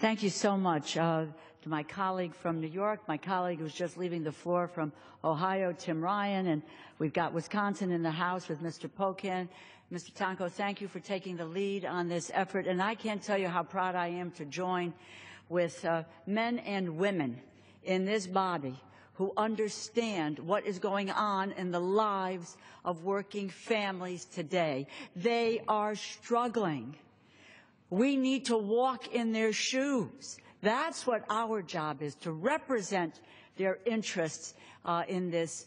Thank you so much. To my colleague from New York, my colleague who's just leaving the floor from Ohio, Tim Ryan, and we've got Wisconsin in the House with Mr. Pocan. Mr. Tonko, thank you for taking the lead on this effort, and I can't tell you how proud I am to join with men and women in this body who understand what is going on in the lives of working families today. They are struggling. We need to walk in their shoes. That's what our job is, to represent their interests in this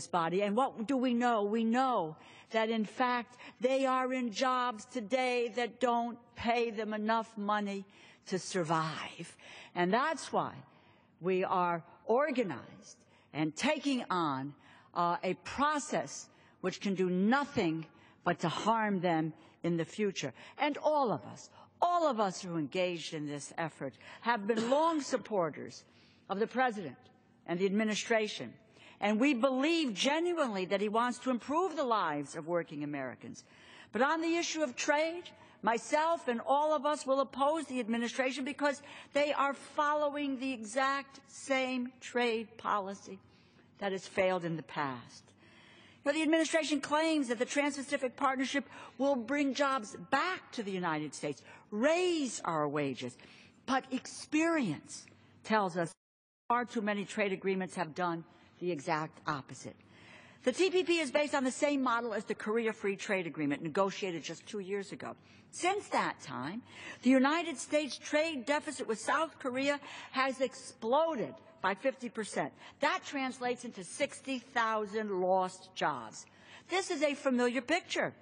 body. And what do we know? We know that, in fact, they are in jobs today that don't pay them enough money to survive. And that's why we are organized and taking on a process which can do nothing but to harm them in the future. And all of us who are engaged in this effort have been long supporters of the President and the administration. And we believe genuinely that he wants to improve the lives of working Americans. But on the issue of trade, myself and all of us will oppose the administration because they are following the exact same trade policy that has failed in the past. But the administration claims that the Trans-Pacific Partnership will bring jobs back to the United States, raise our wages. But experience tells us far too many trade agreements have done the exact opposite. The TPP is based on the same model as the Korea Free Trade Agreement negotiated just 2 years ago. Since that time, the United States trade deficit with South Korea has exploded by 50%. That translates into 60,000 lost jobs. This is a familiar picture.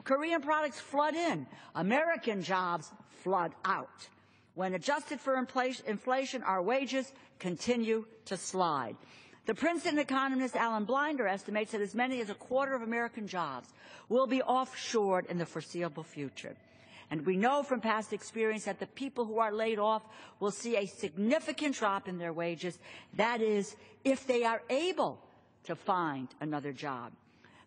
Korean products flood in. American jobs flood out. When adjusted for inflation, our wages continue to slide. The Princeton economist Alan Blinder estimates that as many as a quarter of American jobs will be offshored in the foreseeable future. And we know from past experience that the people who are laid off will see a significant drop in their wages. That is, if they are able to find another job.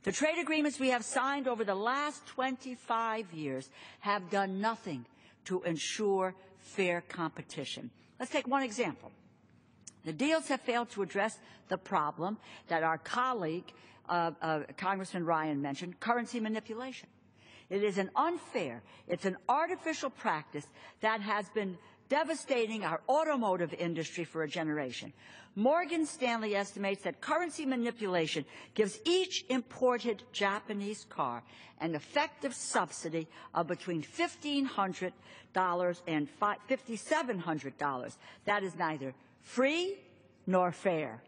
The trade agreements we have signed over the last 25 years have done nothing to ensure fair competition. Let's take one example. The deals have failed to address the problem that our colleague, Congressman Ryan, mentioned, currency manipulation. It is an unfair, it's an artificial practice that has been devastating our automotive industry for a generation. Morgan Stanley estimates that currency manipulation gives each imported Japanese car an effective subsidy of between $1,500 and $5,700. That is neither free nor fair.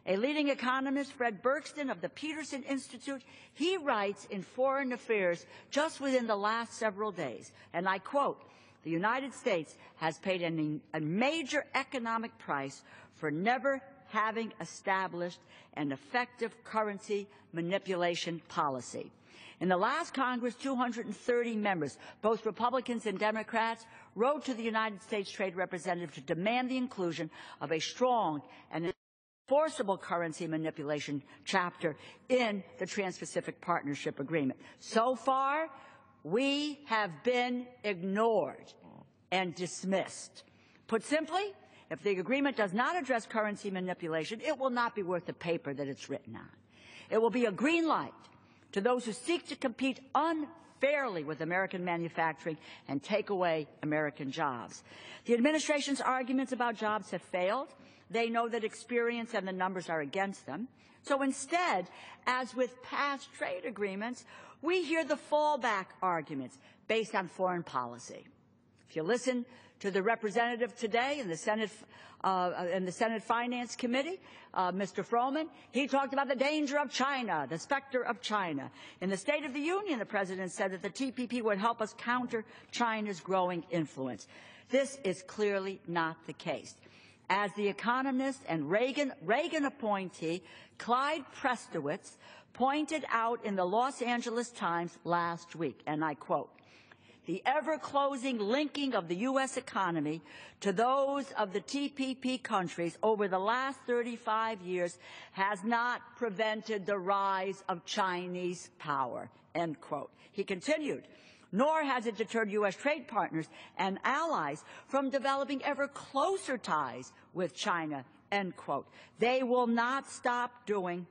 A leading economist, Fred Bergston of the Peterson Institute, he writes in Foreign Affairs just within the last several days, and I quote, "The United States has paid a major economic price for never having established an effective currency manipulation policy." In the last Congress, 230 members, both Republicans and Democrats, wrote to the United States Trade Representative to demand the inclusion of a strong and enforceable currency manipulation chapter in the Trans-Pacific Partnership Agreement. So far, we have been ignored and dismissed. Put simply, if the agreement does not address currency manipulation, it will not be worth the paper that it's written on. It will be a green light to those who seek to compete unfairly with American manufacturing and take away American jobs. The administration's arguments about jobs have failed. They know that experience and the numbers are against them. So instead, as with past trade agreements, we hear the fallback arguments based on foreign policy. If you listen to the representative today in the Senate Finance Committee, Mr. Froman, he talked about the danger of China, the specter of China. In the State of the Union, the President said that the TPP would help us counter China's growing influence. This is clearly not the case. As the economist and Reagan appointee Clyde Prestowitz pointed out in the Los Angeles Times last week, and I quote, "The ever-closing linking of the U.S. economy to those of the TPP countries over the last 35 years has not prevented the rise of Chinese power," end quote. He continued, nor has it deterred U.S. trade partners and allies from developing ever closer ties with China, end quote. They will not stop doing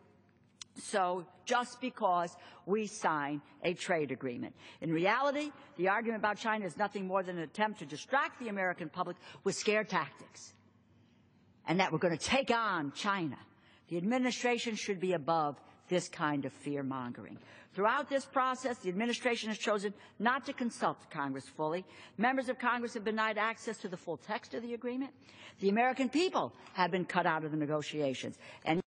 so just because we sign a trade agreement. In reality, the argument about China is nothing more than an attempt to distract the American public with scare tactics, and that we're going to take on China. The administration should be above this kind of fear-mongering. Throughout this process, the administration has chosen not to consult Congress fully. Members of Congress have been denied access to the full text of the agreement. The American people have been cut out of the negotiations. And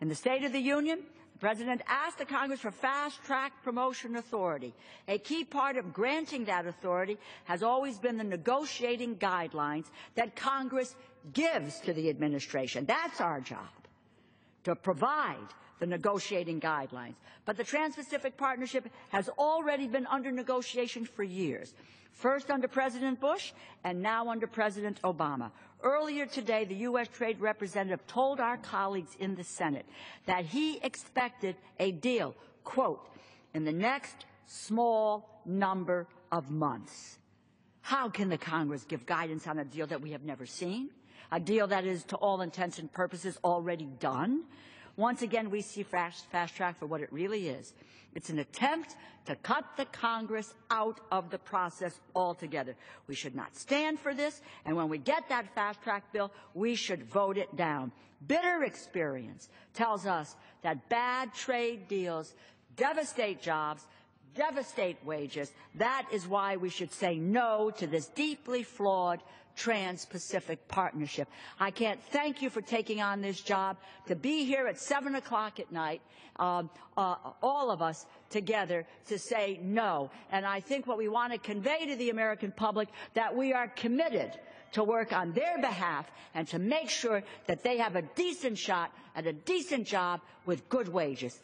in the State of the Union, the President asked the Congress for fast-track promotion authority. A key part of granting that authority has always been the negotiating guidelines that Congress gives to the administration. That's our job, to provide the negotiating guidelines. But the Trans-Pacific Partnership has already been under negotiation for years, first under President Bush and now under President Obama. Earlier today, the U.S. Trade Representative told our colleagues in the Senate that he expected a deal, quote, in the next small number of months. How can the Congress give guidance on a deal that we have never seen? A deal that is, to all intents and purposes, already done? Once again, we see fast track for what it really is. It's an attempt to cut the Congress out of the process altogether. We should not stand for this, and when we get that fast track bill, we should vote it down. Bitter experience tells us that bad trade deals devastate jobs, devastate wages. That is why we should say no to this deeply flawed Trans-Pacific Partnership. I can't thank you for taking on this job, to be here at 7 o'clock at night, all of us together, to say no. And I think what we want to convey to the American public, that we are committed to work on their behalf and to make sure that they have a decent shot at a decent job with good wages.